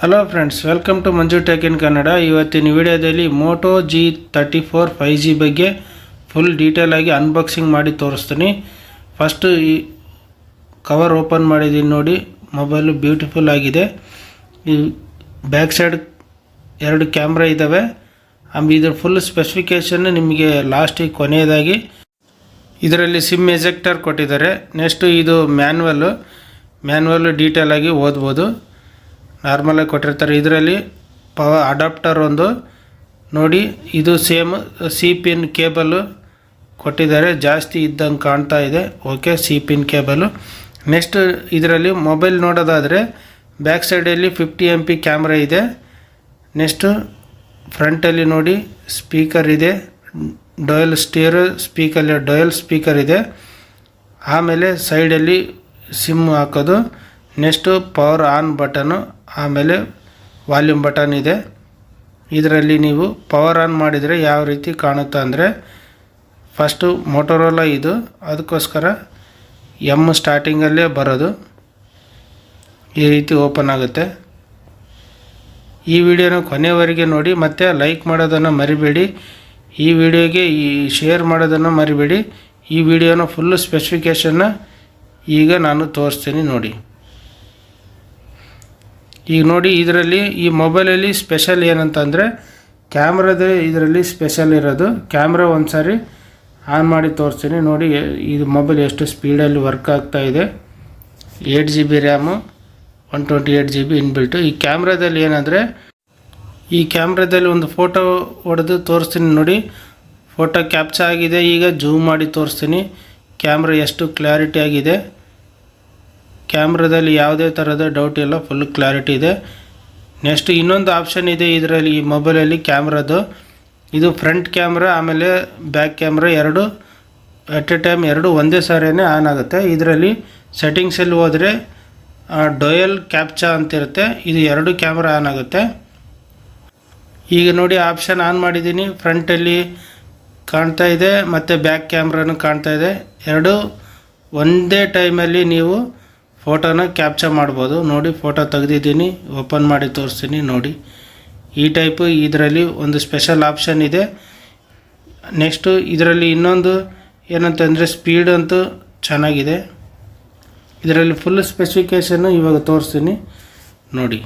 Hello friends, welcome to Manju tech in Kannada. ಇವತ್ತಿನ ವಿಡಿಯೋದಲ್ಲಿ Moto G34 5G ಬಗ್ಗೆ ಫುಲ್ ಡೀಟೇಲ್ ಆಗಿ ಅನ್ಬಾಕ್ಸಿಂಗ್ ಮಾಡಿ ತೋರಿಸ್ತೀನಿ. ಫಸ್ಟು ಈ ಕವರ್ ಓಪನ್ ಮಾಡಿದ್ದೀನಿ ನೋಡಿ. ಮೊಬೈಲು ಬ್ಯೂಟಿಫುಲ್ ಆಗಿದೆ. ಈ ಬ್ಯಾಕ್ ಸೈಡ್ 2 ಕ್ಯಾಮ್ರಾ ಇದ್ದಾವೆ. ಇದರ ಫುಲ್ ಸ್ಪೆಸಿಫಿಕೇಷನ್ ನಿಮಗೆ ಲಾಸ್ಟಿಗೆ ಕೊನೆಯದಾಗಿ ಇದರಲ್ಲಿ ಸಿಮ್ ಎಜೆಕ್ಟರ್ ಕೊಟ್ಟಿದ್ದಾರೆ. ನೆಕ್ಸ್ಟು ಇದು ಮ್ಯಾನ್ಯುವಲ್ ಡೀಟೇಲ್ ಆಗಿ ಓದ್ಬೋದು. ನಾರ್ಮಲಾಗಿ ಕೊಟ್ಟಿರ್ತಾರೆ. ಇದರಲ್ಲಿ ಪವರ್ ಅಡಾಪ್ಟರ್ ಒಂದು ನೋಡಿ, ಇದು ಸೇಮ್ ಸಿ ಪಿನ್ ಕೇಬಲು ಕೊಟ್ಟಿದ್ದಾರೆ. ಜಾಸ್ತಿ ಇದ್ದಂಗೆ ಕಾಣ್ತಾ ಇದೆ. Okay, C pin cable. Next ಇದರಲ್ಲಿ ಮೊಬೈಲ್ ನೋಡೋದಾದರೆ ಬ್ಯಾಕ್ ಸೈಡಲ್ಲಿ 50 MP ಕ್ಯಾಮ್ರಾ ಇದೆ. ನೆಕ್ಸ್ಟು ಫ್ರಂಟಲ್ಲಿ ನೋಡಿ ಸ್ಪೀಕರ್ ಇದೆ. ಡಯಲ್ ಸ್ಪೀಕರ್ ಇದೆ. ಆಮೇಲೆ ಸೈಡಲ್ಲಿ ಸಿಮ್ ಹಾಕೋದು. ನೆಕ್ಸ್ಟು ಪವರ್ ಆನ್ ಬಟನು, ಆಮೇಲೆ ವಾಲ್ಯೂಮ್ ಬಟನ್ ಇದೆ. ಇದರಲ್ಲಿ ನೀವು ಪವರ್ ಆನ್ ಮಾಡಿದರೆ ಯಾವ ರೀತಿ ಕಾಣುತ್ತೆ ಅಂದರೆ, ಫಸ್ಟು ಮೋಟೋರೋಲಾ ಇದು, ಅದಕ್ಕೋಸ್ಕರ ಎಮ್ ಸ್ಟಾರ್ಟಿಂಗಲ್ಲೇ ಬರೋದು. ಈ ರೀತಿ ಓಪನ್ ಆಗುತ್ತೆ. ಈ ವಿಡಿಯೋನ ಕೊನೆಯವರೆಗೆ ನೋಡಿ, ಮತ್ತು ಲೈಕ್ ಮಾಡೋದನ್ನು ಮರಿಬೇಡಿ. ಈ ವಿಡಿಯೋಗೆ ಶೇರ್ ಮಾಡೋದನ್ನು ಮರಿಬೇಡಿ. ಈ ವಿಡಿಯೋನ ಫುಲ್ಲು ಸ್ಪೆಸಿಫಿಕೇಷನ್ನ ಈಗ ನಾನು ತೋರಿಸ್ತೀನಿ ನೋಡಿ. ಈಗ ನೋಡಿ, ಇದರಲ್ಲಿ ಈ ಮೊಬೈಲಲ್ಲಿ ಸ್ಪೆಷಲ್ ಏನಂತಂದರೆ ಇದರಲ್ಲಿ ಸ್ಪೆಷಲ್ ಇರೋದು ಕ್ಯಾಮ್ರಾ. ಒಂದು ಸಾರಿ ಆನ್ ಮಾಡಿ ತೋರಿಸ್ತೀನಿ ನೋಡಿ. ಇದು ಮೊಬೈಲ್ ಎಷ್ಟು ಸ್ಪೀಡಲ್ಲಿ ವರ್ಕ್ ಆಗ್ತಾ ಇದೆ. 8 GB ರ್ಯಾಮು, 128 GB ಇನ್ಬಿಲ್ಟು. ಈ ಕ್ಯಾಮ್ರಾದಲ್ಲಿ ಏನಂದರೆ, ಈ ಕ್ಯಾಮ್ರಾದಲ್ಲಿ ಒಂದು ಫೋಟೋ ಹೊಡೆದು ತೋರಿಸ್ತೀನಿ ನೋಡಿ. ಫೋಟೋ ಕ್ಯಾಪ್ಚರ್ ಆಗಿದೆ. ಈಗ ಜೂಮ್ ಮಾಡಿ ತೋರಿಸ್ತೀನಿ ಕ್ಯಾಮ್ರಾ ಎಷ್ಟು ಕ್ಲಾರಿಟಿ ಆಗಿದೆ. ಕ್ಯಾಮ್ರಾದಲ್ಲಿ ಯಾವುದೇ ಥರದ ಡೌಟ್ ಇಲ್ಲ, ಫುಲ್ ಕ್ಲಾರಿಟಿ ಇದೆ. ನೆಕ್ಸ್ಟ್ ಇನ್ನೊಂದು ಆಪ್ಷನ್ ಇದೆ ಇದರಲ್ಲಿ, ಈ ಮೊಬೈಲಲ್ಲಿ ಕ್ಯಾಮ್ರಾದು. ಇದು ಫ್ರಂಟ್ ಕ್ಯಾಮ್ರಾ ಆಮೇಲೆ ಬ್ಯಾಕ್ ಕ್ಯಾಮ್ರಾ ಎರಡು ಎಟ್ ಎ ಟೈಮ್ ಒಂದೇ ಸಾರಿಯೇ ಆನ್ ಆಗುತ್ತೆ. ಇದರಲ್ಲಿ ಸೆಟ್ಟಿಂಗ್ಸಲ್ಲಿ ಹೋದರೆ ಡೊಯಲ್ ಕ್ಯಾಪ್ಚಾ ಅಂತಿರುತ್ತೆ. ಇದು 2 ಕ್ಯಾಮ್ರಾ ಆನ್ ಆಗುತ್ತೆ. ಈಗ ನೋಡಿ, ಆಪ್ಷನ್ ಆನ್ ಮಾಡಿದ್ದೀನಿ. ಫ್ರಂಟಲ್ಲಿ ಕಾಣ್ತಾ ಇದೆ ಮತ್ತು ಬ್ಯಾಕ್ ಕ್ಯಾಮ್ರಾನು ಕಾಣ್ತಾ ಇದೆ. ಎರಡು ಒಂದೇ ಟೈಮಲ್ಲಿ ನೀವು ಫೋಟೋನ ಕ್ಯಾಪ್ಚರ್ ಮಾಡ್ಬೋದು ನೋಡಿ. ಫೋಟೋ ತೆಗೆದಿದ್ದೀನಿ, ಓಪನ್ ಮಾಡಿ ತೋರಿಸ್ತೀನಿ ನೋಡಿ. ಈ ಟೈಪು ಇದರಲ್ಲಿ ಒಂದು ಸ್ಪೆಷಲ್ ಆಪ್ಷನ್ ಇದೆ. ನೆಕ್ಸ್ಟು ಇದರಲ್ಲಿ ಇನ್ನೊಂದು ಏನಂತಂದರೆ, ಸ್ಪೀಡ್ ಅಂತೂ ಚೆನ್ನಾಗಿದೆ. ಇದರಲ್ಲಿ ಫುಲ್ ಸ್ಪೆಸಿಫಿಕೇಷನ್ನು ಇವಾಗ ತೋರಿಸ್ತೀನಿ ನೋಡಿ.